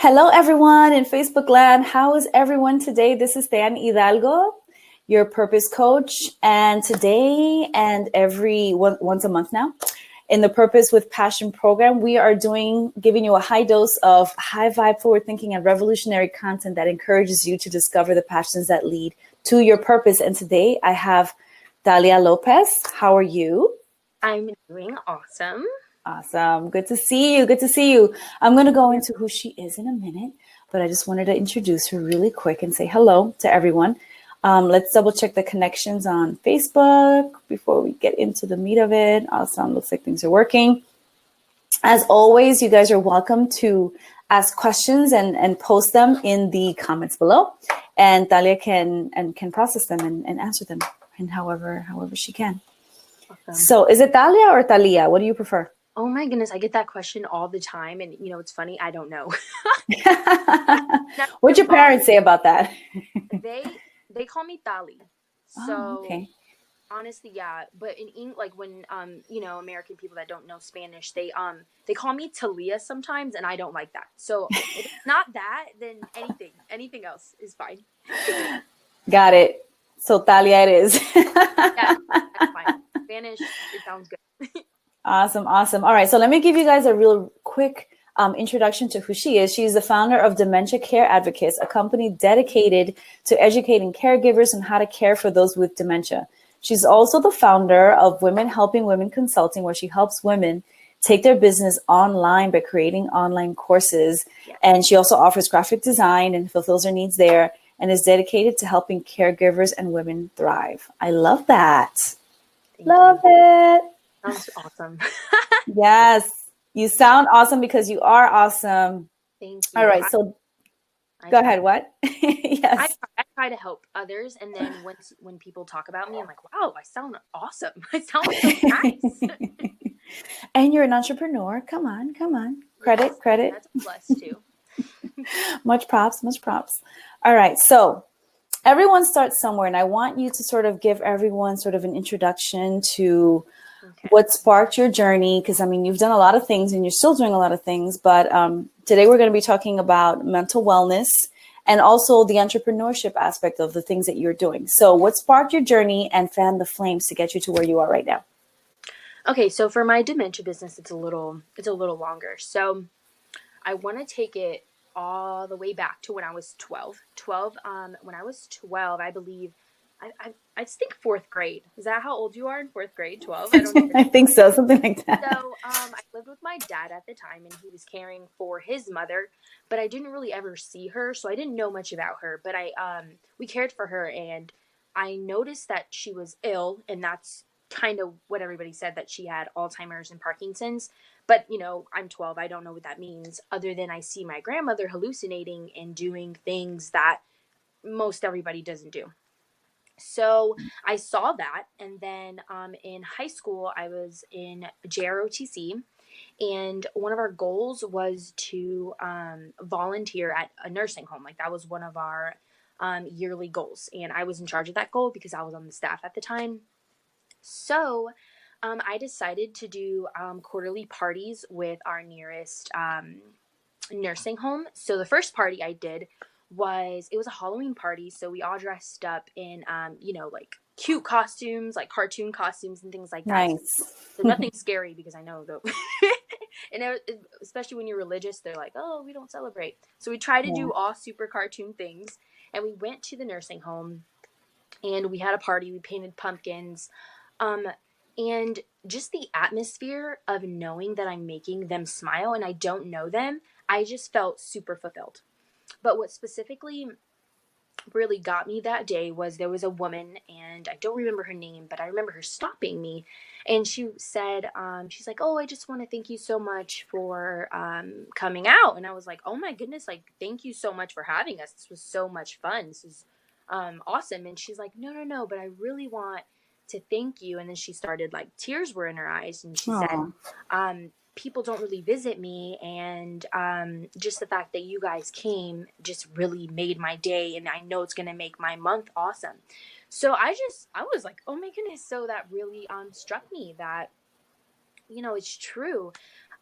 Hello, everyone in Facebook land. How is everyone today? This is Teany Hidalgo, your purpose coach. And today and once a month now, in the Purpose with Passion program, we are giving you a high dose of high vibe, forward thinking, and revolutionary content that encourages you to discover the passions that lead to your purpose. And today I have Talia Lopez. How are you? I'm doing awesome. Awesome. Good to see you. Good to see you. I'm going to go into who she is in a minute, but I just wanted to introduce her really quick and say hello to everyone. Let's double check the connections on Facebook before we get into the meat of it. Awesome. Looks like things are working. As always, you guys are welcome to ask questions and post them in the comments below. And Talia can process them and answer them in however she can. Awesome. So is it Talia or Talia? What do you prefer? Oh my goodness, I get that question all the time. And you know, it's funny, I don't know. What'd your parents say about that? They call me Tali. So okay. Honestly, yeah. But in English, like when American people that don't know Spanish, they call me Talia sometimes, and I don't like that. So if it's not that, then anything else is fine. Got it. So Talia it is. Yeah, that's fine. Spanish, it sounds good. Awesome. All right. So let me give you guys a real quick introduction to who she is. She's the founder of Dementia Care Advocates, a company dedicated to educating caregivers on how to care for those with dementia. She's also the founder of Women Helping Women Consulting, where she helps women take their business online by creating online courses. Yeah. And she also offers graphic design and fulfills her needs there, and is dedicated to helping caregivers and women thrive. I love that. Love it. Sounds awesome. Yes, you sound awesome because you are awesome. Thank you. All right, so go ahead. What? Yes. I try to help others, and then when people talk about me, I'm like, wow, I sound awesome. I sound so nice. And you're an entrepreneur. Come on. Credit. That's a plus too. Much props. All right, so everyone starts somewhere, and I want you to sort of give everyone sort of an introduction to what sparked your journey, because I mean, you've done a lot of things and you're still doing a lot of things, but today we're going to be talking about mental wellness and also the entrepreneurship aspect of the things that you're doing. So what sparked your journey and fanned the flames to get you to where you are right now? Okay, so for my dementia business, it's a little longer. So I want to take it all the way back to when I was 12. When I was 12, I believe, I think fourth grade. Is that how old you are in fourth grade? 12? I don't even I think so, something like that. So I lived with my dad at the time, and he was caring for his mother, but I didn't really ever see her, so I didn't know much about her. But we cared for her, and I noticed that she was ill, and that's kind of what everybody said, that she had Alzheimer's and Parkinson's. But, I'm 12. I don't know what that means, other than I see my grandmother hallucinating and doing things that most everybody doesn't do. So I saw that. And then in high school, I was in JROTC. And one of our goals was to volunteer at a nursing home. Like, that was one of our yearly goals. And I was in charge of that goal because I was on the staff at the time. So I decided to do quarterly parties with our nearest nursing home. So the first party I did it was a Halloween party. So we all dressed up in, like cute costumes, like cartoon costumes and things like that. Nice. So nothing scary, because I know though. And especially when you're religious, they're like, oh, we don't celebrate. So we try to do all super cartoon things. And we went to the nursing home and we had a party. We painted pumpkins. And just the atmosphere of knowing that I'm making them smile and I don't know them, I just felt super fulfilled. But what specifically really got me that day was there was a woman, and I don't remember her name, but I remember her stopping me. And she said, she's like, oh, I just want to thank you so much for coming out. And I was like, oh my goodness, like, thank you so much for having us. This was so much fun. This is awesome. And she's like, no, but I really want to thank you. And then she started, like, tears were in her eyes. And she said, people don't really visit me, and just the fact that you guys came just really made my day, and I know it's going to make my month awesome. So I was like, oh my goodness. So that really struck me that, it's true.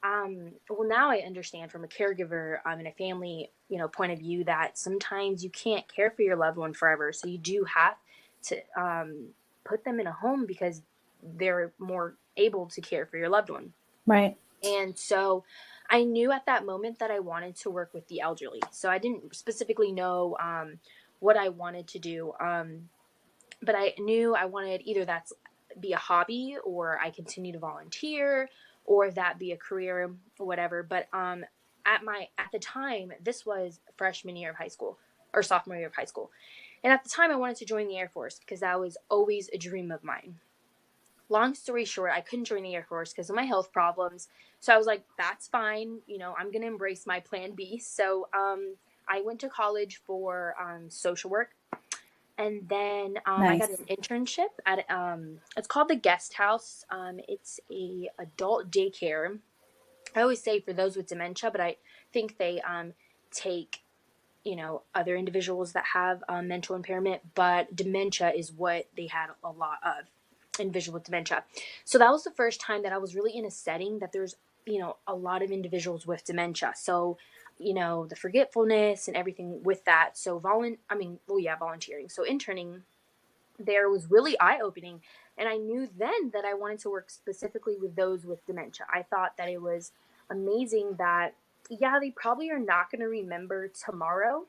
Well, now I understand from a caregiver and a family, point of view that sometimes you can't care for your loved one forever. So you do have to put them in a home because they're more able to care for your loved one. Right. And so I knew at that moment that I wanted to work with the elderly. So I didn't specifically know what I wanted to do. But I knew I wanted either that's be a hobby or I continue to volunteer or that be a career or whatever. But at the time, this was freshman year of high school or sophomore year of high school. And at the time I wanted to join the Air Force because that was always a dream of mine. Long story short, I couldn't join the Air Force because of my health problems. So I was like, that's fine. I'm going to embrace my plan B. So I went to college for social work. And then I got Nice. an internship at it's called the Guest House. It's a adult daycare. I always say for those with dementia, but I think they take other individuals that have mental impairment, but dementia is what they had a lot of, individuals with dementia. So that was the first time that I was really in a setting that there's a lot of individuals with dementia. So the forgetfulness and everything with that. So volunteering. So interning there was really eye-opening, and I knew then that I wanted to work specifically with those with dementia. I thought that it was amazing that they probably are not going to remember tomorrow,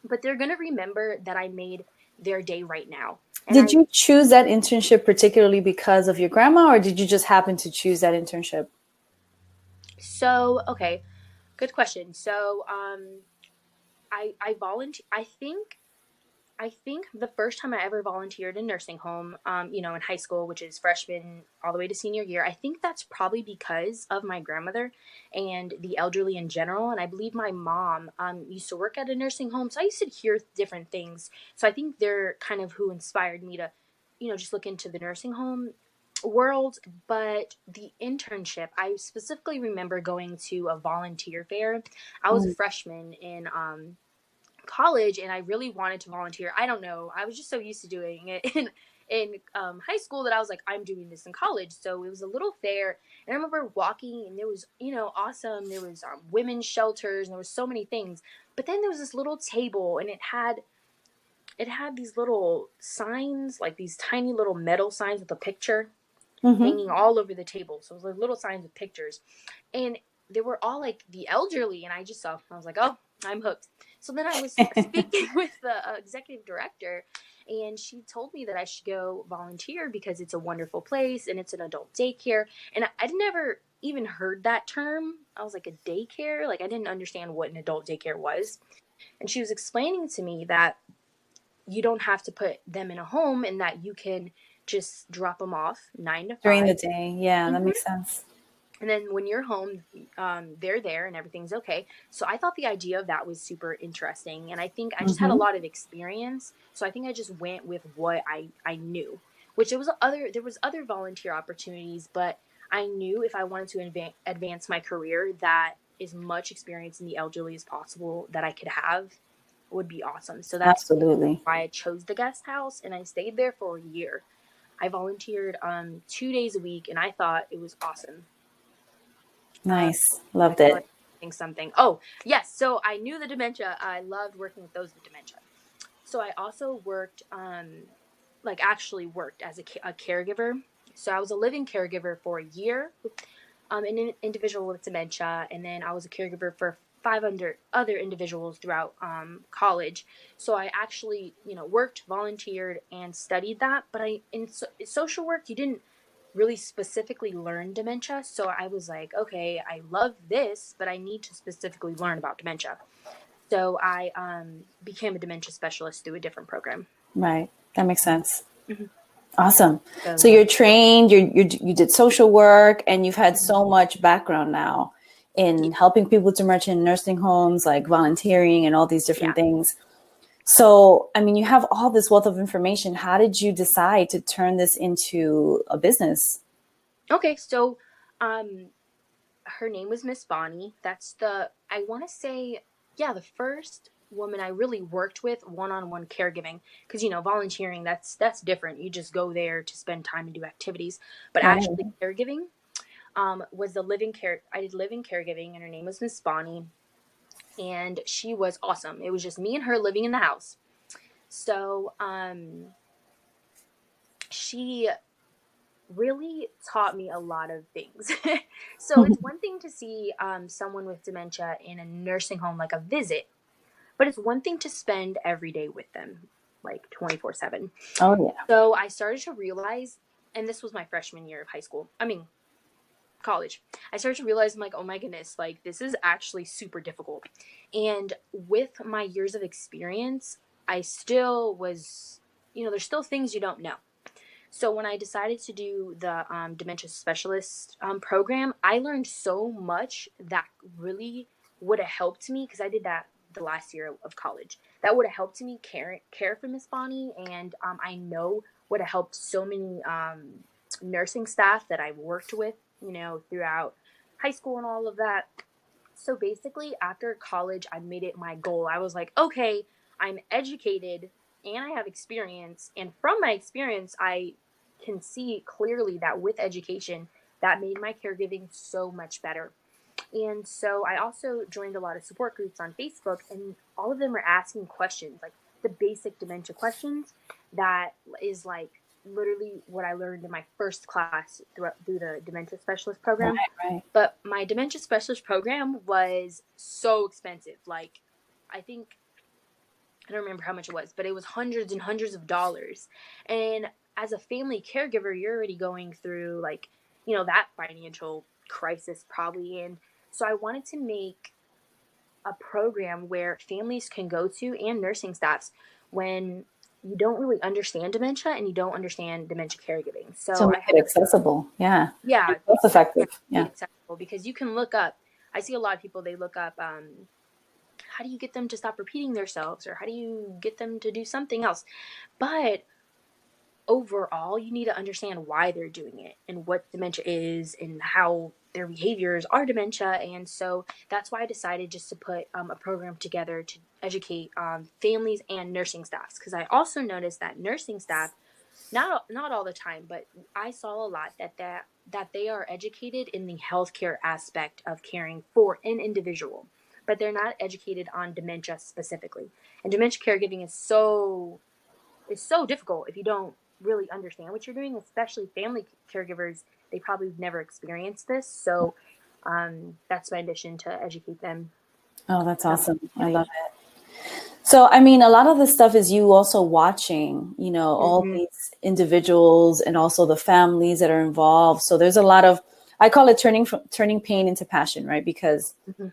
but they're going to remember that I made their day right now. And Did you choose that internship particularly because of your grandma, or did you just happen to choose that internship? okay, good question. So I volunteer. I think the first time I ever volunteered in nursing home, in high school, which is freshman all the way to senior year, I think that's probably because of my grandmother and the elderly in general. And I believe my mom used to work at a nursing home. So I used to hear different things. So I think they're kind of who inspired me to, just look into the nursing home world. But the internship, I specifically remember going to a volunteer fair. I was a Mm. freshman in college and I really wanted to volunteer. I don't know. I was just so used to doing it in high school that I was like, I'm doing this in college. So it was a little fair. And I remember walking and there was, awesome. There was women's shelters and there was so many things. But then there was this little table and it had these little signs, like these tiny little metal signs with a picture Mm-hmm. hanging all over the table. So it was like little signs with pictures. And they were all like the elderly. And I was like, oh, I'm hooked. So then I was speaking with the executive director, and she told me that I should go volunteer because it's a wonderful place and it's an adult daycare. And I'd never even heard that term. I was like, a daycare? Like, I didn't understand what an adult daycare was. And she was explaining to me that you don't have to put them in a home and that you can just drop them off 9 to 5. During the day. Yeah, that Mm-hmm. makes sense. And then when you're home, they're there and everything's okay. So I thought the idea of that was super interesting. And I think I just had a Mm-hmm. lot of experience. So I think I just went with what I knew, which there was other volunteer opportunities, but I knew if I wanted to advance my career, that as much experience in the elderly as possible that I could have would be awesome. So that's Absolutely. why I chose the guest house and I stayed there for a year. I volunteered 2 days a week and I thought it was awesome. Nice. I Loved feel like it. I'm something. Oh, yes. So I knew the dementia. I loved working with those with dementia. So I also worked, actually worked as a caregiver. So I was a living caregiver for a year, an individual with dementia, and then I was a caregiver for 500 other individuals throughout college. So I actually, worked, volunteered, and studied that. But in social work, you didn't really specifically learn dementia. So I was like, okay, I love this, but I need to specifically learn about dementia. So I became a dementia specialist through a different program. Right. That makes sense. Mm-hmm. Awesome. So So yeah. you're trained, you did social work, and you've had so much background now in helping people to merge in nursing homes, like volunteering and all these different Yeah. things. So, I mean, you have all this wealth of information. How did you decide to turn this into a business? Okay. So um, her name was Miss Bonnie. I want to say, yeah, the first woman I really worked with one-on-one caregiving, because volunteering, that's different. You just go there to spend time and do activities, but Right. actually caregiving, was the living care. I did living caregiving, and her name was Miss Bonnie, and she was awesome. It was just me and her living in the house. So she really taught me a lot of things. So it's one thing to see someone with dementia in a nursing home, like a visit, but it's one thing to spend every day with them, like 24/7. Oh yeah. So I started to realize, and this was my freshman year of high school. I mean, college. I started to realize, I'm like, oh my goodness, like this is actually super difficult. And with my years of experience, I still was, there's still things you don't know. So when I decided to do the dementia specialist program, I learned so much that really would have helped me, because I did that the last year of college. That would have helped me care for Miss Bonnie, and I know would have helped so many nursing staff that I worked with, throughout high school and all of that. So basically, after college, I made it my goal. I was like, okay, I'm educated and I have experience. And from my experience, I can see clearly that with education, that made my caregiving so much better. And so I also joined a lot of support groups on Facebook, and all of them are asking questions, like the basic dementia questions. That is like literally what I learned in my first class through the dementia specialist Right, program. right. But my dementia specialist program was so expensive. Like, I think, I don't remember how much it was, but it was hundreds and hundreds of dollars. And as a family caregiver, you're already going through, like, that financial crisis probably. And so I wanted to make a program where families can go to, and nursing staffs, when you don't really understand dementia and you don't understand dementia caregiving. To So make I it had, accessible. Yeah. yeah, Cost yeah, effective. be Yeah. accessible, because you can look up. I see a lot of people, they look up how do you get them to stop repeating themselves, or how do you get them to do something else. But overall, you need to understand why they're doing it and what dementia is and how their behaviors are dementia. And so that's why I decided just to put a program together to educate families and nursing staffs, because I also noticed that nursing staff, not all the time, but I saw a lot that they are educated in the healthcare aspect of caring for an individual, but they're not educated on dementia specifically. And dementia caregiving is so difficult if you don't really understand what you're doing, especially family caregivers. They probably have never experienced this. So that's my mission, to educate them. Oh, that's About awesome. I love giving. it. So, I mean, a lot of the stuff is you also watching, all Mm-hmm. these individuals and also the families that are involved. So there's a lot of, I call it turning pain into passion, right? Because Mm-hmm.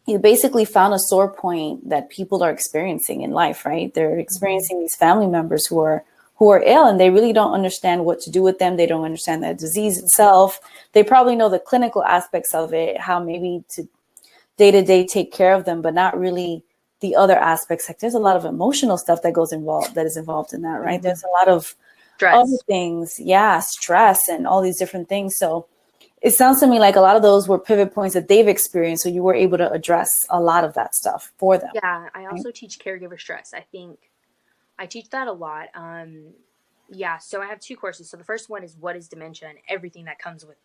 you basically found a sore point that people are experiencing in life, right? They're Mm-hmm. experiencing these family members who are ill, and they really don't understand what to do with them. They don't understand the disease itself. They probably know the clinical aspects of it, how maybe to day take care of them, but not really the other aspects. Like there's a lot of emotional stuff that is involved in that, right? Mm-hmm. There's a lot of other Stress. things, yeah, stress and all these different things. So it sounds to me like a lot of those were pivot points that they've experienced. So you were able to address a lot of that stuff for them. Yeah, I Right? also teach caregiver stress. I think I teach that a lot. Yeah, so I have two courses. So the first one is what is dementia and everything that comes with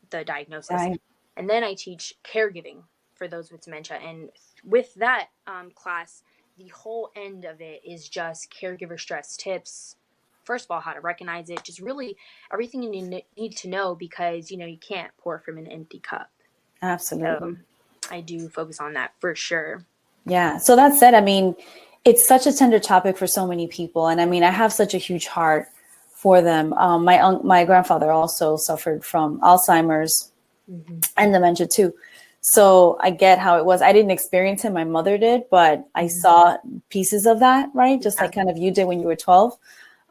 the diagnosis. Right. And then I teach caregiving for those with dementia. And with that class, the whole end of it is just caregiver stress tips. First of all, how to recognize it, just really everything you need to know, because you can't pour from an empty cup. So Absolutely. I do focus on that for sure. Yeah. So that said, I mean, it's such a tender topic for so many people. And I mean, I have such a huge heart for them. My grandfather also suffered from Alzheimer's Mm-hmm. and dementia too. So I get how it was. I didn't experience it. My mother did, but I Mm-hmm. saw pieces of that, right? Just Yeah. like kind of you did when you were 12.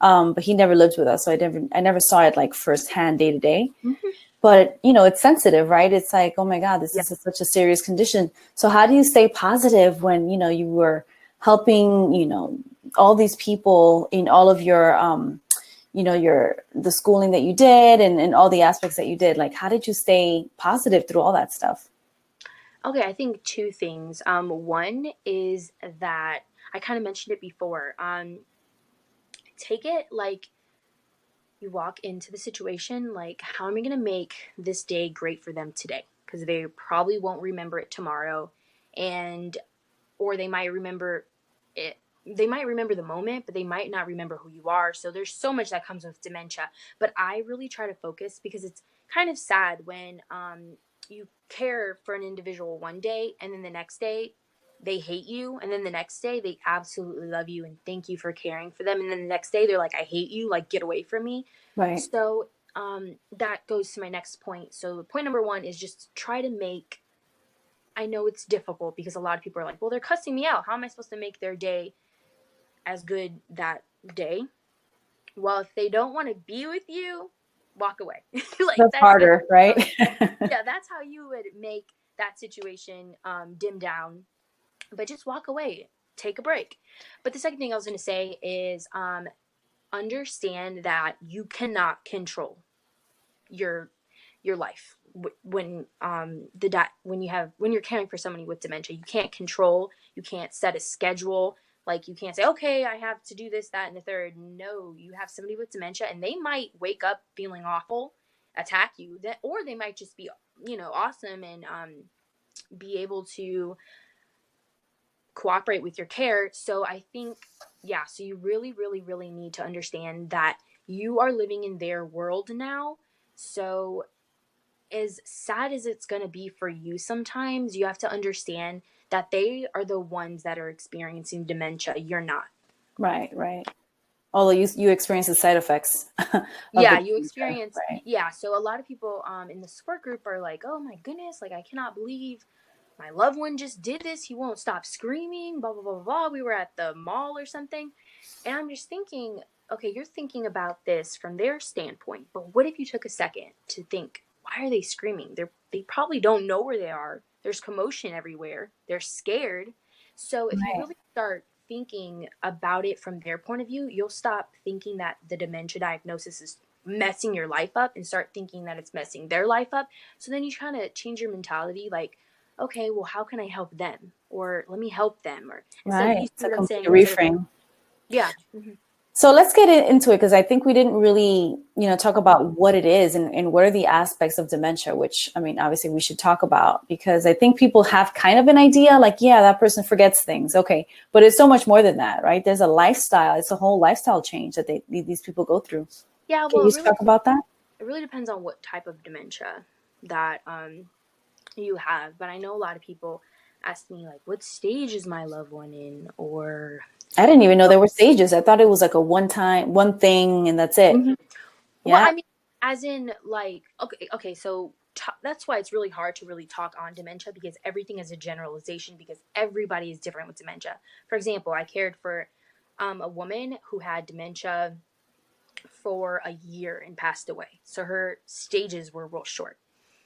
But he never lived with us. So I never saw it like firsthand day to day. Mm-hmm. But it's sensitive, right? It's like, oh my God, this Yeah. is such a serious condition. So how do you stay positive when you were helping all these people in all of your the schooling that you did and all the aspects that you did? Like, how did you stay positive through all that stuff? Okay, I think two things. One is that I kind of mentioned it before. Take it like you walk into the situation like, how am I going to make this day great for them today? Because they probably won't remember it tomorrow. And, or they might remember it. They might remember the moment, but they might not remember who you are. So there's so much that comes with dementia. But I really try to focus, because it's kind of sad when you care for an individual one day and then the next day they hate you, and then the next day they absolutely love you and thank you for caring for them, and then the next day they're like, I hate you, like, get away from me. Right. So that goes to my next point. So point number one is just try to make, I know it's difficult because a lot of people are like, well, they're cussing me out, how am I supposed to make their day as good that day? Well, if they don't want to be with you, walk away. Like, That's harder, right? yeah, that's how you would make that situation dim down. But just walk away, take a break. But the second thing I was going to say is understand that you cannot control your life when when you're caring for somebody with dementia. You can't control, you can't set a schedule. Like, you can't say, okay, I have to do this, that, and the third. No, you have somebody with dementia, and they might wake up feeling awful, attack you, or they might just be, awesome, and be able to cooperate with your care. So I think, yeah, so you really, really, really need to understand that you are living in their world now. So as sad as it's going to be for you sometimes, you have to understand that they are the ones that are experiencing dementia. You're not. Right, right. Although you experience the side effects of the Yeah, you dementia, experience, right? yeah. So a lot of people in the support group are like, oh my goodness, like, I cannot believe my loved one just did this. He won't stop screaming, blah, blah, blah, blah. We were at the mall or something. And I'm just thinking, okay, you're thinking about this from their standpoint, but what if you took a second to think, why are they screaming? They probably don't know where they are. There's commotion everywhere. They're scared. So if you Right, really start thinking about it from their point of view, you'll stop thinking that the dementia diagnosis is messing your life up and start thinking that it's messing their life up. So then you kind of change your mentality, like, okay, well, how can I help them? Or let me help them. Or instead, right. you It's see a what I'm complete saying? Instead of, reframe. yeah. So let's get into it, because I think we didn't really, talk about what it is and what are the aspects of dementia, which, I mean, obviously we should talk about, because I think people have kind of an idea, like, yeah, that person forgets things. Okay. But it's so much more than that, right? There's a lifestyle. It's a whole lifestyle change that these people go through. Yeah, Can well, you talk about that? it really depends on what type of dementia that you have. But I know a lot of people ask me, like, what stage is my loved one in? Or, I didn't even know there were stages. I thought it was like a one thing and that's it. Mhm. Well, Yeah. I mean, as in, like, okay, so that's why it's really hard to really talk on dementia, because everything is a generalization, because everybody is different with dementia. For example, I cared for a woman who had dementia for a year and passed away. So her stages were real short.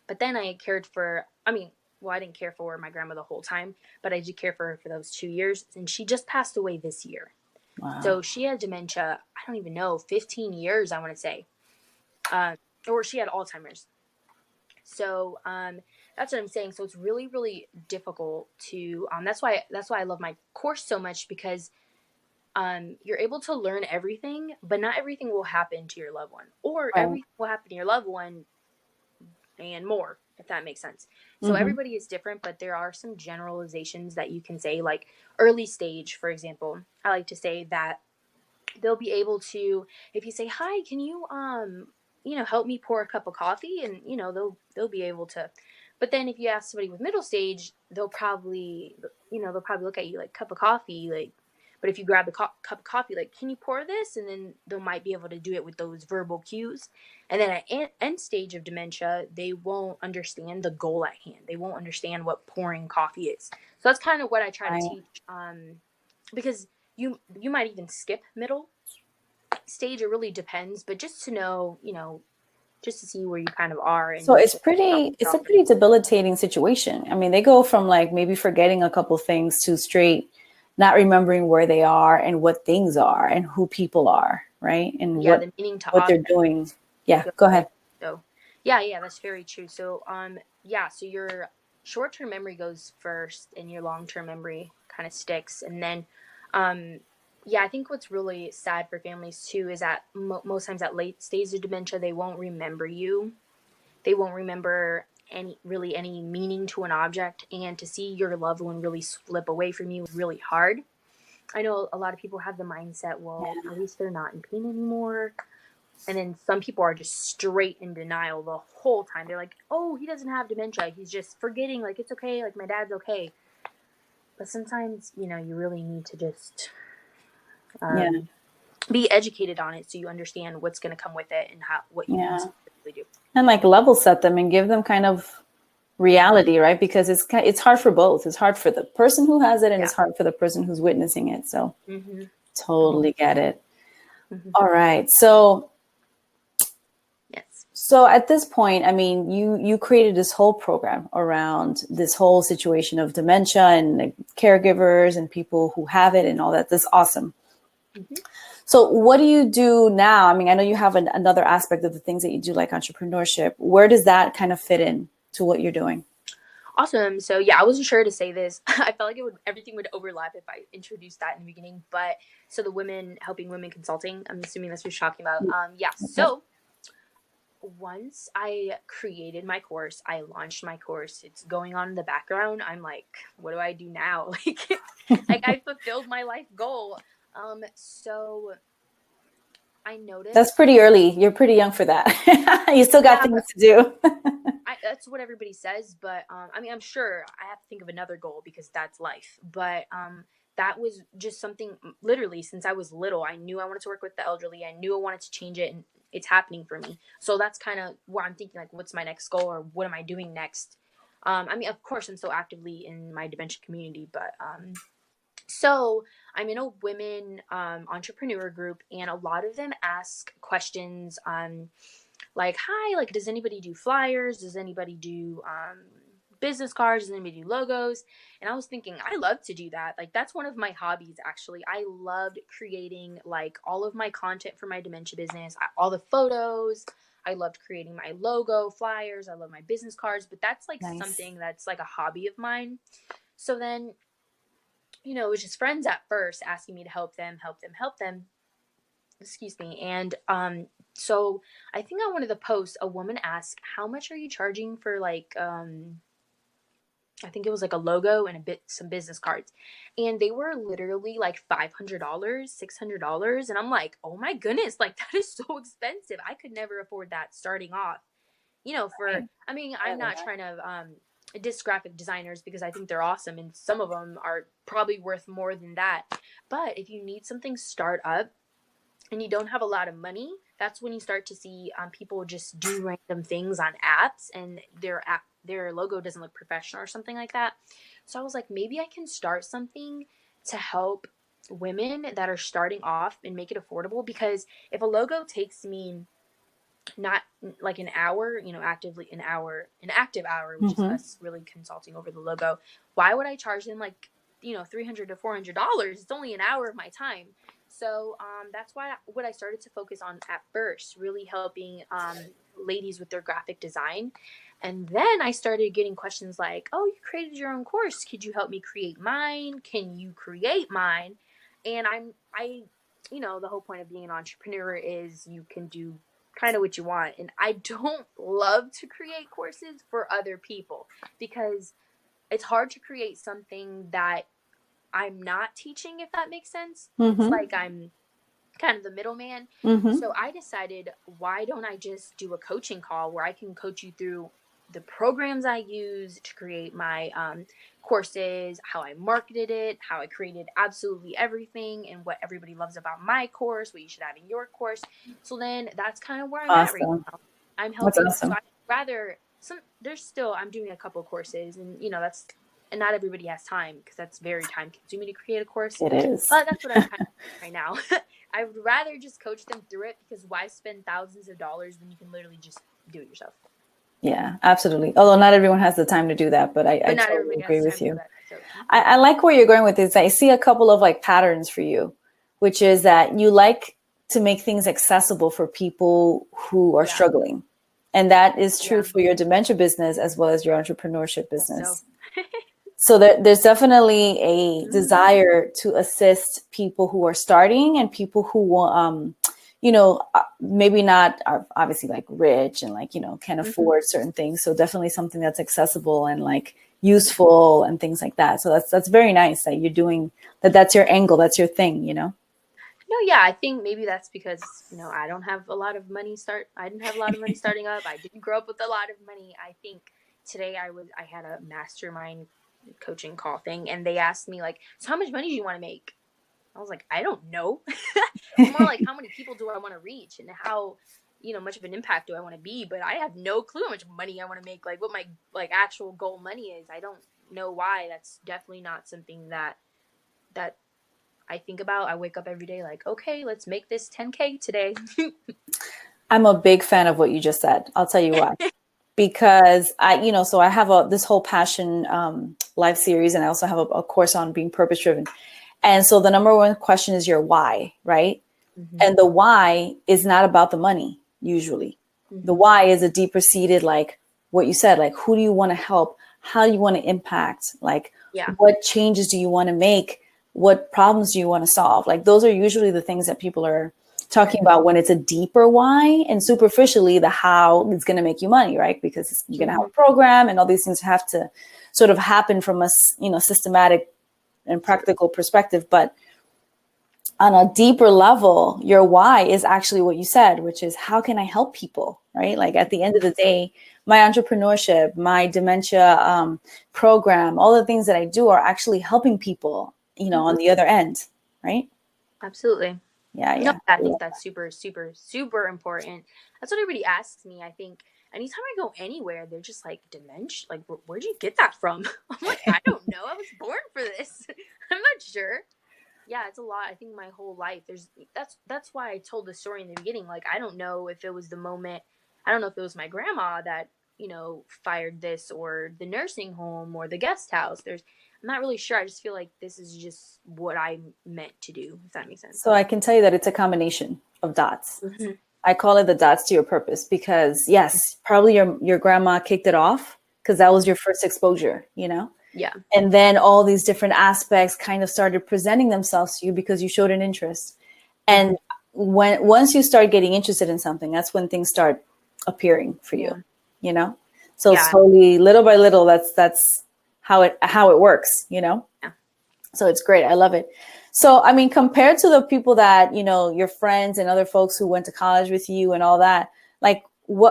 But then I cared for, I mean, well, I didn't care for my grandma the whole time, but I did care for her for those 2 years. And she just passed away this year. Wow. So she had dementia, I don't even know, 15 years, I want to say. Um, or she had Alzheimer's. So that's what I'm saying. So it's really, really difficult to, that's why I love my course so much, because you're able to learn everything, but not everything will happen to your loved one, or Right. everything will happen to your loved one and more, if that makes sense. So Mm-hmm. everybody is different, but there are some generalizations that you can say, like early stage, for example. I like to say that they'll be able to, if you say, hi, can you help me pour a cup of coffee, and they'll be able to. But then if you ask somebody with middle stage, they'll probably look at you like, cup of coffee, like. But if you grab the cup of coffee, like, can you pour this? And then they might be able to do it with those verbal cues. And then at end stage of dementia, they won't understand the goal at hand. They won't understand what pouring coffee is. So that's kind of what I try to Right. teach, because you might even skip middle stage. It really depends, but just to know, just to see where you kind of are, So and it's to a pretty debilitating situation. I mean, they go from like maybe forgetting a couple things to straight not remembering where they are and what things are and who people are, right? And yeah, the meaning to what they're object doing. Yeah, goes go away. ahead. So yeah, that's very true. So yeah, so your short-term memory goes first, and your long-term memory kind of sticks, and then um Yeah, I think what's really sad for families too is that most times at late stage of dementia, they won't remember you. They won't remember any meaning to an object, and to see your loved one really slip away from you is really hard. I know a lot of people have the mindset, well, Yeah. at least they're not in pain anymore. And then some people are just straight in denial the whole time. They're like, oh, he doesn't have dementia. He's just forgetting, like, it's okay. Like, my dad's okay. But sometimes, you really need to just Yeah. um, be educated on it so you understand what's going to come with it and what you can Yeah. specifically do. And like level set them and give them kind of reality, right? Because it's hard for both. It's hard for the person who has it, and Yeah. it's hard for the person who's witnessing it. So Mm-hmm. totally get it. Mm-hmm. All right. So Yes. at this point, I mean, you created this whole program around this whole situation of dementia and like, caregivers and people who have it and all that. That's awesome. Mm-hmm. So what do you do now? I mean, I know you have another aspect of the things that you do, like entrepreneurship. Where does that kind of fit in to what you're doing? Awesome. So yeah, I wasn't sure to say this. I felt like everything would overlap if I introduced that in the beginning. But so the women helping women consulting, I'm assuming that's what you're talking about. Yeah. Okay. So once I created my course, I launched my course. It's going on in the background. I'm like, what do I do now? Like I fulfilled my life goal. So I That's noticed. pretty early. You're pretty young for that. You still got Yeah, things to do. that's what everybody says, but I mean, I'm sure I have to think of another goal because that's life. But that was just something literally since I was little. I knew I wanted to work with the elderly. I knew I wanted to change it, and it's happening for me. So that's kind of where I'm thinking, like, what's my next goal, or what am I doing next? I mean, of course, I'm still actively in my dementia community, but so I'm in a women entrepreneur group, and a lot of them ask questions on like, hi, like, does anybody do flyers? Does anybody do business cards? Does anybody do logos? And I was thinking, I love to do that. Like, that's one of my hobbies, actually. I loved creating like all of my content for my dementia business, all the photos. I loved creating my logo, flyers. I love my business cards, but that's like Nice. something that's like a hobby of mine. So then, it was just friends at first asking me to help them, help them, help them. Excuse me. And so I think on one of the posts, a woman asked, how much are you charging for like I think it was like a logo and some business cards. And they were literally like $500, $600. And I'm like, oh my goodness, like that is so expensive. I could never afford that starting off. Right. I mean, I'm not trying to diss graphic designers because I think they're awesome and some of them are probably worth more than that. But if you need something start up and you don't have a lot of money, that's when you start to see people just do random things on apps, and their logo doesn't look professional or something like that. So I was like, maybe I can start something to help women that are starting off and make it affordable, because if a logo takes me not like an hour, actively an active hour, which is Mm-hmm. us really consulting over the logo, why would I charge them like, $300 to $400? It's only an hour of my time. So that's what I started to focus on at first, really helping ladies with their graphic design. And then I started getting questions like, oh, you created your own course. Could you help me create mine? Can you create mine? And the whole point of being an entrepreneur is you can do kind of what you want. And I don't love to create courses for other people because it's hard to create something that I'm not teaching, if that makes sense. It's Mm-hmm. like I'm kind of the middleman. Mm-hmm. So I decided, why don't I just do a coaching call where I can coach you through the programs I use to create my courses, how I marketed it, how I created absolutely everything, and what everybody loves about my course, what you should have in your course. So then that's kind of where I'm at right Awesome. now. I'm That's helping. So awesome. I rather I'm doing a couple courses, and that's, and not everybody has time because that's very time consuming to create a course. It is. But that's what I'm kind of doing right now. I would rather just coach them through it, because why spend thousands of dollars when you can literally just do it yourself? Yeah, absolutely. Although not everyone has the time to do that, but I But not totally everybody has agree the with time to do you. that. So I like where you're going with this. I see a couple of like patterns for you, which is that you like to make things accessible for people who are yeah, struggling. And that is true yeah. for your dementia business as well as your entrepreneurship That's so. business. So there's definitely a Mhm. desire to assist people who are starting and people who, maybe not are obviously like rich and like, can Mhm. afford certain things. So definitely something that's accessible and like useful and things like that. So that's very nice that you're doing that. That's your angle. That's your thing. No, yeah, I think maybe that's because, I don't have a lot of money I didn't have a lot of money starting up. I didn't grow up with a lot of money. I think today I had a mastermind coaching call thing, and they asked me like, "So how much money do you want to make?" I was like, "I don't know." More like, how many people do I want to reach, and how, much of an impact do I want to be? But I have no clue how much money I want to make, like what my like actual goal money is. I don't know why. That's definitely not something that I think about. I wake up every day like, okay, let's make this 10K today. I'm a big fan of what you just said. I'll tell you why. Because so I have this whole passion live series, and I also have a course on being purpose driven. And so the number one question is your why, right? Mm-hmm. And the why is not about the money usually. The Mm-hmm. why is a deeper seated, like what you said, like who do you want to help? How do you want to impact? Like Yeah. what changes do you want to make? What problems do you want to solve? Like those are usually the things that people are talking Mm-hmm. about when it's a deeper why, and superficially the how is going to make you money, right? Because you're going to have Mm-hmm. a program and all these things have to sort of happen from a systematic and practical perspective. But on a deeper level, your why is actually what you said, which is how can I help people, right? Like at the end of the day, my entrepreneurship, my dementia program, all the things that I do are actually helping people, Mm-hmm. on the other end, right? Absolutely. Yeah, No, yeah. I think that's super, super, super important. That's what everybody asks me. I think anytime I go anywhere, they're just like, dementia? Like, where'd you get that from? I'm like, I don't know. I was born for this. I'm not sure. Yeah, it's a lot. I think my whole life that's why I told the story in the beginning. Like, I don't know if it was the moment. I don't know if it was my grandma that, fired this, or the nursing home, or the guest house. I'm not really sure. I just feel like this is just what I'm meant to do, if that makes sense. So I can tell you that it's a combination of dots. Hmm. I call it the dots to your purpose because yes, probably your grandma kicked it off because that was your first exposure. Yeah. And then all these different aspects kind of started presenting themselves to you because you showed an interest. Hmm. And once you start getting interested in something, that's when things start appearing for you, Yeah. you know? So Yeah. slowly, little by little, that's how it works. Yeah. So it's great. I love it. So, I mean, compared to the people that, your friends and other folks who went to college with you and all that, like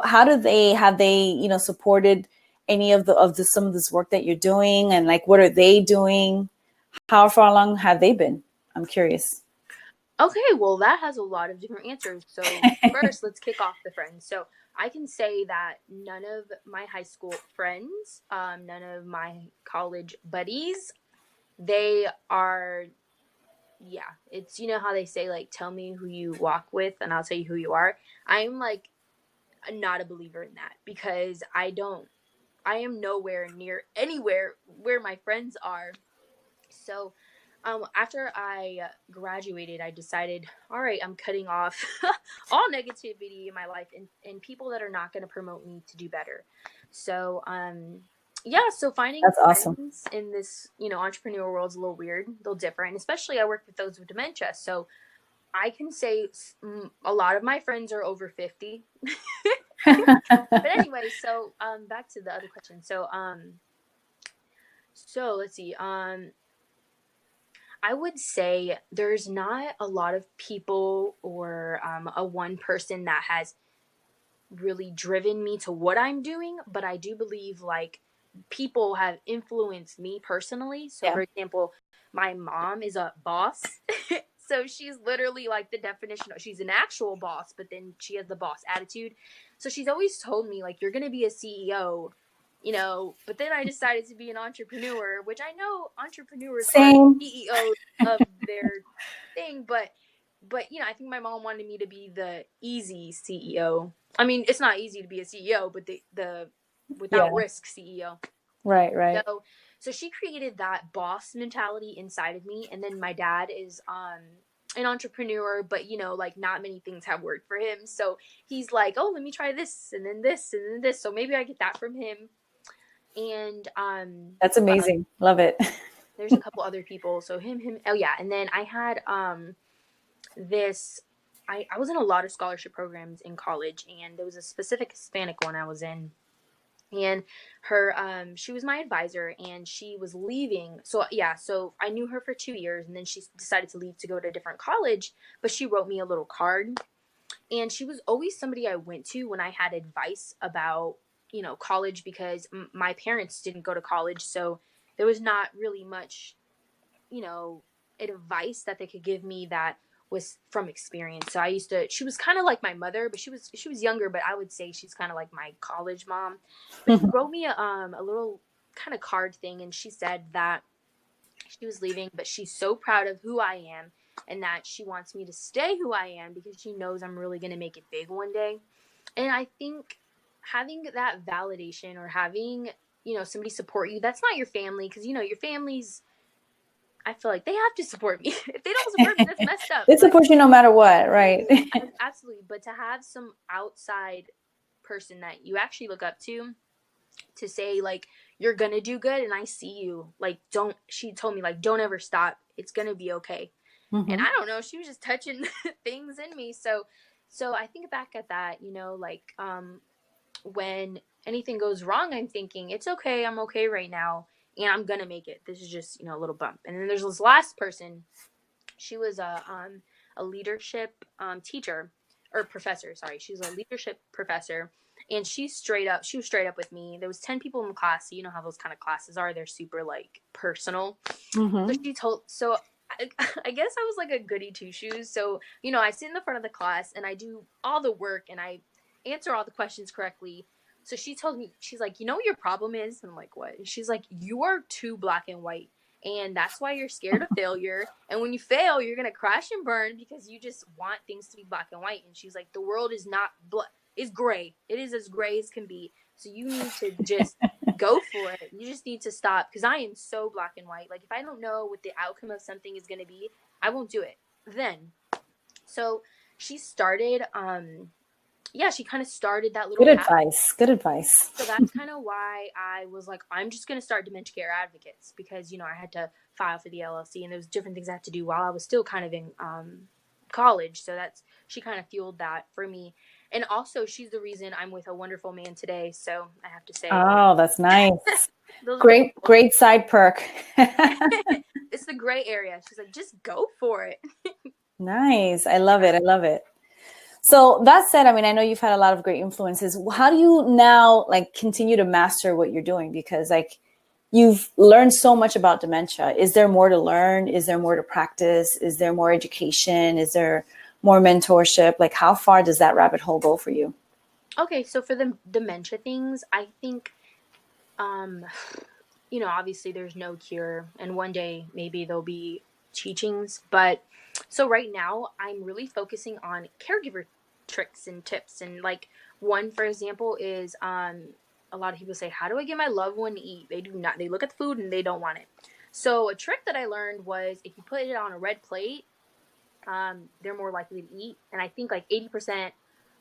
how have they, supported any of some of this work that you're doing, and like, what are they doing? How far along have they been? I'm curious. Okay, well, that has a lot of different answers. So, first, let's kick off the friends. So, I can say that none of my high school friends, none of my college buddies, they are, yeah, it's, how they say, like, tell me who you walk with and I'll tell you who you are. I'm like not a believer in that, because I am nowhere near anywhere where my friends are. So, after I graduated, I decided, all right, I'm cutting off all negativity in my life, and people that are not going to promote me to do better. So, yeah, so finding That's awesome. friends in this, entrepreneur world is a little weird, a little different, especially I work with those with dementia. So I can say a lot of my friends are over 50. But anyway, so back to the other question. So let's see. I would say there's not a lot of people, or a one person that has really driven me to what I'm doing, but I do believe like people have influenced me personally. So, Yeah, for example, my mom is a boss. So she's literally like the definition of, she's an actual boss, but then she has the boss attitude. So she's always told me, like, you're going to be a CEO, but then I decided to be an entrepreneur, which I know entrepreneurs are same. CEOs of their thing, but I think my mom wanted me to be the easy CEO. I mean, it's not easy to be a CEO, but the Yeah, without risk CEO. right, right. So she created that boss mentality inside of me, and then my dad is an entrepreneur, but like not many things have worked for him. So he's like, "Oh, let me try this and then this and then this." So maybe I get that from him. And That's amazing. Love it. there's a couple other people. So him. Oh yeah. And then I had this. I was in a lot of scholarship programs in college, and there was a specific Hispanic one I was in, and her she was my advisor, and she was leaving. So yeah, so I knew her for 2 years, and then she decided to leave to go to a different college, but she wrote me a little card, and she was always somebody I went to when I had advice about, college, because my parents didn't go to college, so there was not really much, you know advice that they could give me that was from experience. So she was kind of like my mother, but she was younger, but I would say she's kind of like my college mom. But she wrote me a little kind of card thing, and she said that she was leaving, but she's so proud of who I am, and that she wants me to stay who I am because she knows I'm really going to make it big one day. And I think having that validation, or having, somebody support you, that's not your family, because, your family's, I feel like they have to support me. If they don't support me, that's messed up. They support you no matter what, right? Absolutely. But to have some outside person that you actually look up to say, like, you're gonna do good, and I see you, like, she told me, like, don't ever stop, it's gonna be okay. And I don't know, she was just touching things in me. So I think back at that, like, when anything goes wrong, I'm thinking, it's okay, I'm okay right now, and I'm gonna make it. This is just, a little bump. And then there's this last person. She was a leadership teacher, or professor. Sorry, she was a leadership professor, and she was straight up with me. There was 10 people in the class, so you know how those kind of classes are. They're super, like, personal. So I guess I was like a goody two shoes. So, I sit in the front of the class, and I do all the work, and I answer all the questions correctly. So she told me, she's like, what your problem is? And I'm like, what? And she's like, you are too black and white, and that's why you're scared of failure. And when you fail, you're going to crash and burn because you just want things to be black and white. And she's like, the world is not it's gray. It is as gray as can be. So you need to just go for it. You just need to stop, because I am so black and white. Like, if I don't know what the outcome of something is going to be, I won't do it then. So she started, she kind of started that little Good advice. So that's kind of why I was like, I'm just going to start Dementia Care Advocates, because, I had to file for the LLC, and there was different things I had to do while I was still kind of in college. So she kind of fueled that for me. And also, she's the reason I'm with a wonderful man today. So I have to say. Oh, that's nice. Great side perk. It's the gray area. She's like, just go for it. Nice. I love it. So that said, I mean, I know you've had a lot of great influences. How do you now, like, continue to master what you're doing? Because, like, you've learned so much about dementia. Is there more to learn? Is there more to practice? Is there more education? Is there more mentorship? Like, how far does that rabbit hole go for you? Okay, so for the dementia things, I think, obviously there's no cure, and one day maybe there'll be teachings. But so right now I'm really focusing on caregiver tricks and tips. And, like, one, for example, is a lot of people say, how do I get my loved one to eat? They do not. They look at the food and they don't want it. So a trick that I learned was, if you put it on a red plate, they're more likely to eat. And I think like 80%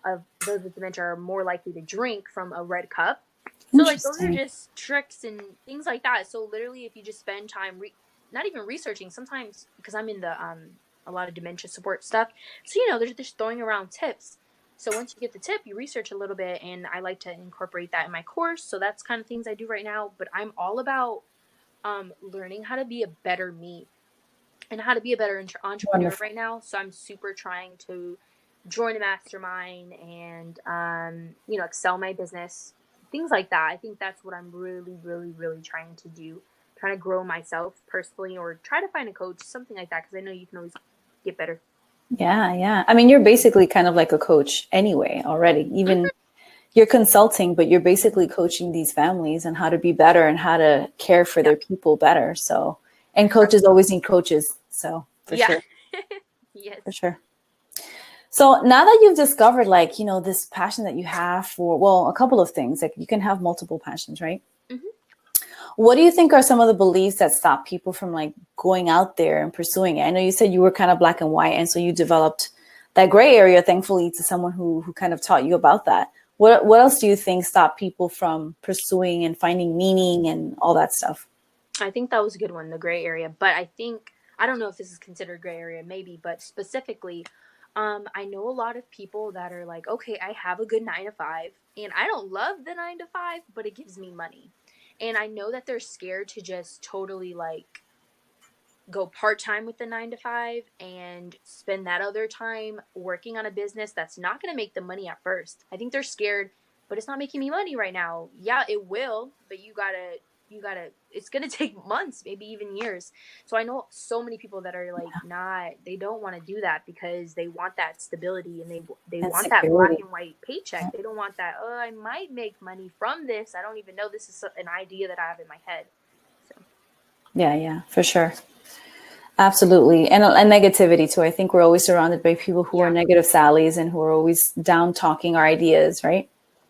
of those with dementia are more likely to drink from a red cup. So, like, those are just tricks and things like that. So literally, if you just spend time not even researching, sometimes, because I'm in the a lot of dementia support stuff, so they're just throwing around tips. So once you get the tip, you research a little bit, and I like to incorporate that in my course. So that's kind of things I do right now. But I'm all about learning how to be a better me and how to be a better entrepreneur right now. So I'm super trying to join a mastermind and excel my business, things like that. I think that's what I'm really, really, really trying to do. Trying to grow myself personally, or try to find a coach, something like that, because I know you can always get better. Yeah. I mean, you're basically kind of like a coach anyway already. Even you're consulting, but you're basically coaching these families on how to be better and how to care for their people better. So, and coaches always need coaches. So for sure. Yes. For sure. So now that you've discovered, like, this passion that you have for, well, a couple of things, like, you can have multiple passions, right? Mm-hmm. What do you think are some of the beliefs that stop people from, like, going out there and pursuing it? I know you said you were kind of black and white, and so you developed that gray area, thankfully, to someone who kind of taught you about that. What else do you think stop people from pursuing and finding meaning and all that stuff? I think that was a good one, the gray area. But I think, I don't know if this is considered gray area, maybe, but specifically, I know a lot of people that are like, okay, I have a good 9 to 5, and I don't love the 9 to 5, but it gives me money. And I know that they're scared to just totally like go part-time with the 9 to 5 and spend that other time working on a business that's not going to make them money at first. I think they're scared, but it's not making me money right now. Yeah, it will, but you gotta it's going to take months, maybe even years. So I know so many people that are like, not, they don't want to do that because they want that stability, and they And want that black security. and white paycheck. They don't want that, oh, I might make money from this, I don't even know, this is an idea that I have in my head. So Yeah, for sure. Absolutely. And negativity too. I think we're always surrounded by people who are yeah, negative Sallys and who are always down talking our ideas, right?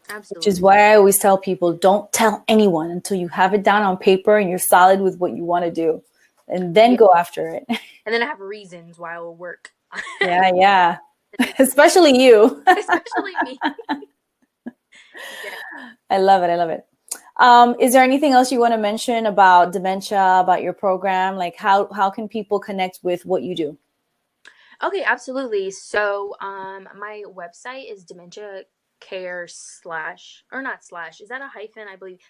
Which is absolutely. why I always tell people, don't tell anyone until you have it down on paper and you're solid with what you want to do. And then Yeah. go after it. And then I have reasons why I will work. Yeah. Especially you. Especially me. Yeah. I love it. I love it. Is there anything else you want to mention about dementia, about your program? Like how can people connect with what you do? Okay, absolutely. So, my website is dementia care slash, or not slash, is that a hyphen? I believe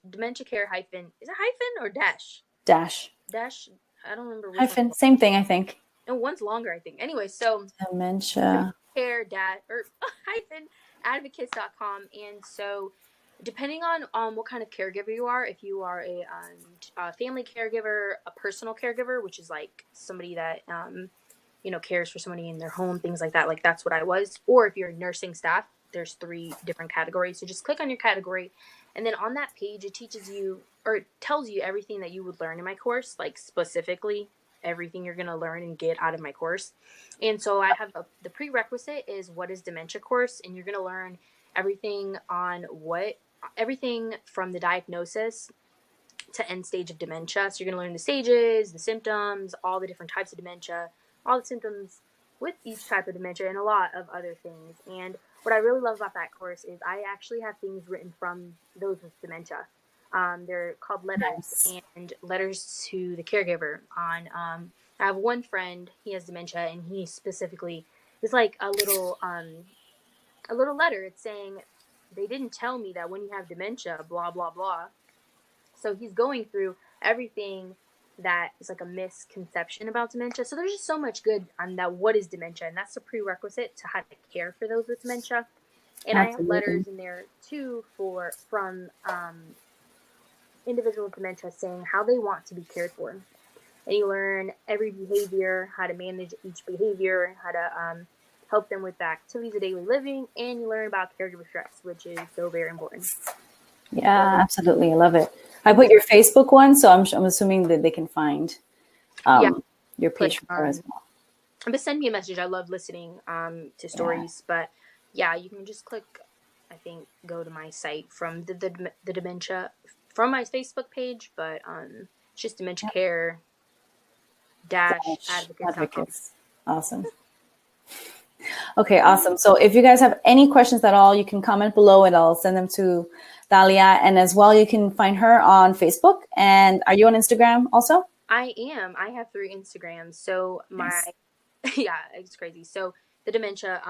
dementia care hyphen, is it hyphen or dash? Dash. Dash, I don't remember which one. Hyphen. Same thing, I think. No, one's longer, I think. Anyway, so dementia Dementia. care dash or hyphen advocates.com. And so, depending on what kind of caregiver you are, if you are a family caregiver, a personal caregiver, which is like somebody that cares for somebody in their home, things like that. Like that's what I was. Or if you're nursing staff, there's 3 different categories. So just click on your category, and then on that page, it teaches you, or it tells you everything that you would learn in my course, like specifically everything you're going to learn and get out of my course. And so I have the prerequisite is what is dementia course, and you're going to learn everything on everything from the diagnosis to end stage of dementia. So you're going to learn the stages, the symptoms, all the different types of dementia, all the symptoms with each type of dementia, and a lot of other things. And what I really love about that course is I actually have things written from those with dementia. They're called letters, Nice. and letters to the caregiver. I have one friend, he has dementia, and he specifically is like a little letter. It's saying, they didn't tell me that when you have dementia, blah blah blah. So he's going through everything that is like a misconception about dementia. So there's just so much good on that. What is dementia? And that's a prerequisite to how to care for those with dementia. And I have Absolutely. letters in there too from individuals with dementia saying how they want to be cared for. And you learn every behavior, how to manage each behavior, how to help them with the activities of daily living, and you learn about caregiver stress, which is so very important. So, Yeah, absolutely. I love it. I mhm. put your Facebook one, so I'm assuming that they can find Yeah, your click page from there as well. but send me a message. I love listening to Yeah. stories. But yeah, you can just click, I think, go to my site from the dementia from my Facebook page, but it's just dementia Yep. care dash Dash advocates.com. advocates. Awesome. Okay, awesome. So if you guys have any questions at all, you can comment below and I'll send them to Talia. And as well, you can find her on Facebook. And are you on Instagram also? I am. I have 3 Instagrams. So my Nice. yeah, it's crazy. So the dementia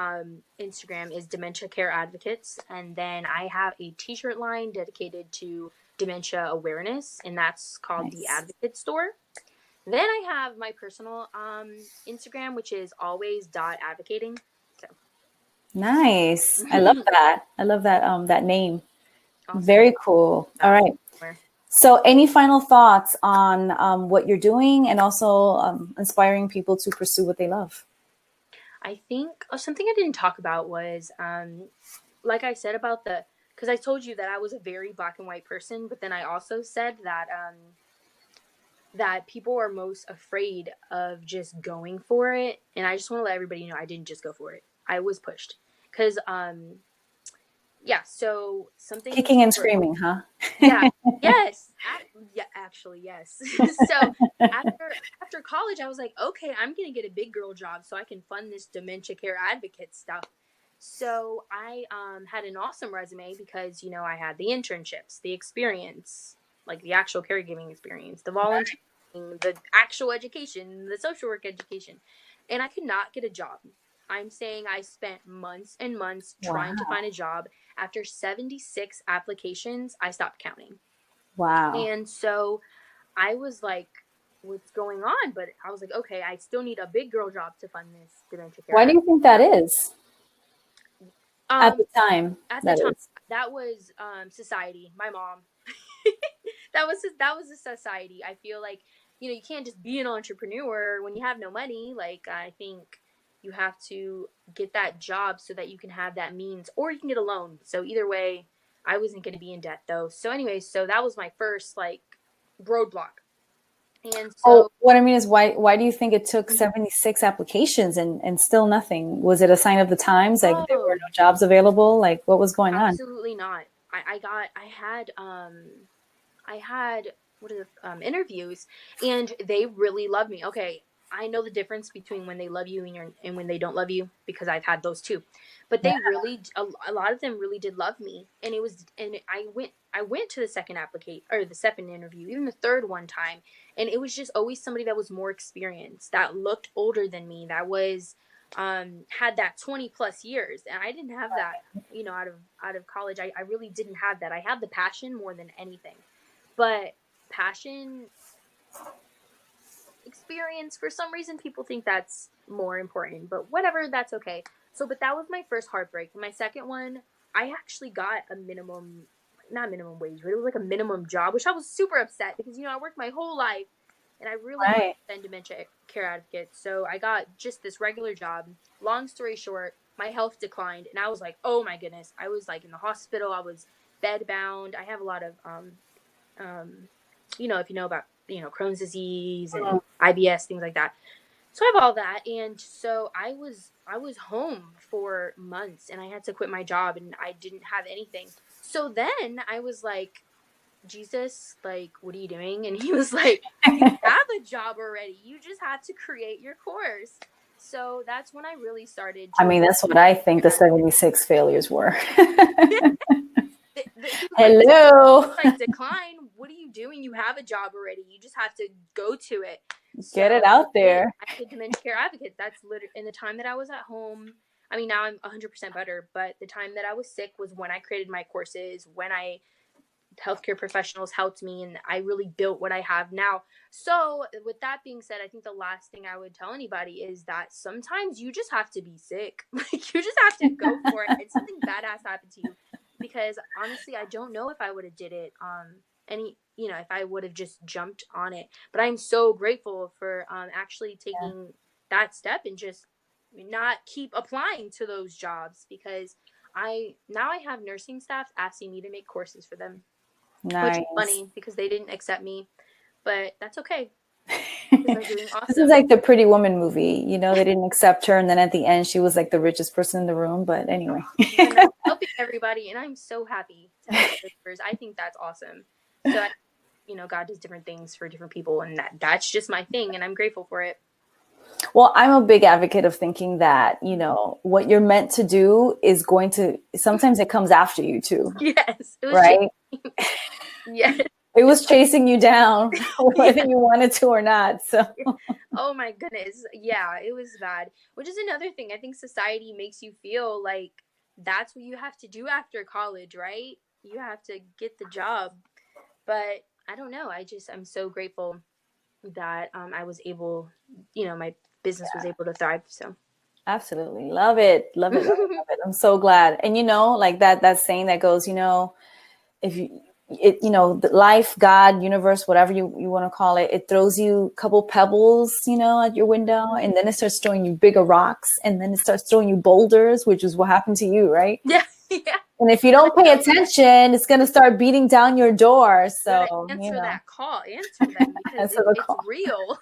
Instagram is Dementia Care Advocates, and then I have a T-shirt line dedicated to dementia awareness, and that's called the Nice. Advocate Store. Then I have my personal Instagram, which is always.advocating. So Nice. I love that. I love that name. awesome. Very cool. All That right. somewhere. So, any final thoughts on what you're doing and also inspiring people to pursue what they love? I think something I didn't talk about was like I said about because I told you that I was a very black and white person, but then I also said that people are most afraid of just going for it. And I just want to let everybody know I didn't just go for it. I was pushed. Because, yeah, so something Kicking and for, screaming, huh? yeah, yes. Yeah, actually, yes. So after college, I was like, okay, I'm going to get a big girl job so I can fund this dementia care advocate stuff. So I had an awesome resume because, I had the internships, the experience, like the actual caregiving experience, the volunteering, the actual education, the social work education. And I could not get a job. I'm saying I spent months and months trying to Wow. find a job. After 76 applications, I stopped counting. Wow. And so I was like, what's going on? But I was like, okay, I still need a big girl job to fund this dementia care Why do act. you think that is? At Um, the time, at the that time, is. that was society. My mom. That was a society. I feel like, you can't just be an entrepreneur when you have no money. Like, I think you have to get that job so that you can have that means, or you can get a loan. So either way, I wasn't going to be in debt though. So anyway, so that was my first like roadblock. And Oh, so what I mean is why do you think it took 76 applications and still nothing? Was it a sign of the times? Like there were oh, no jobs available? Like what was going on? absolutely not. I had what are the interviews, and they really love me. Okay, I know the difference between when they love you and when they don't love you, because I've had those too. But Yeah. they really, a lot of them really did love me, and I went to the second applicate or the second interview, even the third one time, and it was just always somebody that was more experienced, that looked older than me, that was had that 20 plus years, and I didn't have that. Out of college, I really didn't have that. I had the passion more than anything, but passion, experience, for some reason people think that's more important, but whatever, that's okay. So but that was my first heartbreak. My second one, I actually got a minimum, not minimum wage, but it was like a minimum job, which I was super upset because I worked my whole life and I really wanted Right. to send Dementia Care Advocates. So I got just this regular job. Long story short, my health declined and I was like, oh my goodness, I was like in the hospital, I was bed bound. I have a lot of if you know about, Crohn's disease and Mhm. IBS, things like that. So I have all that, and so I was home for months, and I had to quit my job, and I didn't have anything. So then I was like, Jesus, like, what are you doing? And he was like, you have a job already. You just had to create your course. So that's when I really started I to mean, work. that's what I think the 76 failures were. He was like, Hello. like, decline, what are you doing? You have a job already, you just have to go to it. Get So it out I there. did Dementia Care Advocates. That's literally in the time that I was at home. I mean, now I'm 100% better, but the time that I was sick was when I created my courses, when I healthcare professionals helped me, and I really built what I have now. So with that being said, I think the last thing I would tell anybody is that sometimes you just have to be sick. Like, you just have to go for it and something badass happened to you, because honestly I don't know if I would have did it if I would have just jumped on it. But I'm so grateful for actually Yeah. taking that step and just not keep applying to those jobs, because I have nursing staff asking me to make courses for them, which is Nice. funny because they didn't accept me, but that's okay because I'm doing This is awesome. like the Pretty Woman movie. They didn't accept her, and then at the end, she was like the richest person in the room. But anyway. And I'm helping everybody, and I'm so happy to help caregivers. I think that's awesome. So, God does different things for different people, and that's just my thing, and I'm grateful for it. Well, I'm a big advocate of thinking that, what you're meant to do is going to, sometimes it comes after you too, Yes, it was right? changing. Yes, It was chasing you down, whether yeah. you wanted to or not. So, Oh my goodness. Yeah, it was bad. Which is another thing. I think society makes you feel like that's what you have to do after college, right? You have to get the job. But I don't know. I'm so grateful that I was able, my business was able to thrive. So, absolutely. Love it. Love it. Love it. Love it. I'm so glad. And, like that saying that goes, if the life, God, universe, whatever you want to call it, it throws you a couple pebbles, at your window, and then it starts throwing you bigger rocks, and then it starts throwing you boulders, which is what happened to you, right? yeah, yeah. And if you Gotta don't pay go. attention, it's going to start beating down your door. Gotta So, answer that call. Answer them because answer the it's call. real.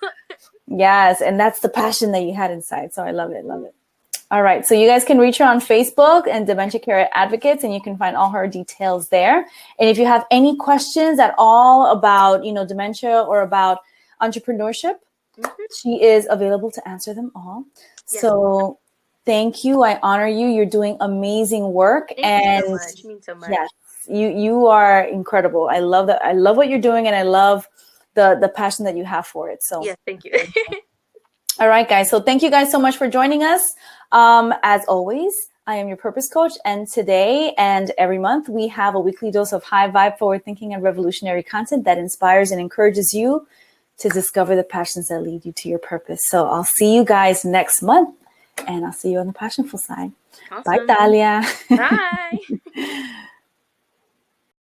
Yes. And that's the passion that you had inside. So I love it. Love it. All right. So you guys can reach her on Facebook and Dementia Care Advocates, and you can find all her details there. And if you have any questions at all about, dementia or about entrepreneurship, Mhm. she is available to answer them all. Yes. So Thank you. I honor you. You're doing amazing work. Thank you so much. It means so much. Yes, you are incredible. I love that. I love what you're doing, and I love the passion that you have for it. So yes, thank you. all right, guys. So thank you guys so much for joining us. As always, I am your purpose coach, and today and every month we have a weekly dose of high vibe, forward thinking, and revolutionary content that inspires and encourages you to discover the passions that lead you to your purpose. So I'll see you guys next month, and I'll see you on the passionful side. Awesome. Bye, Talia. Bye.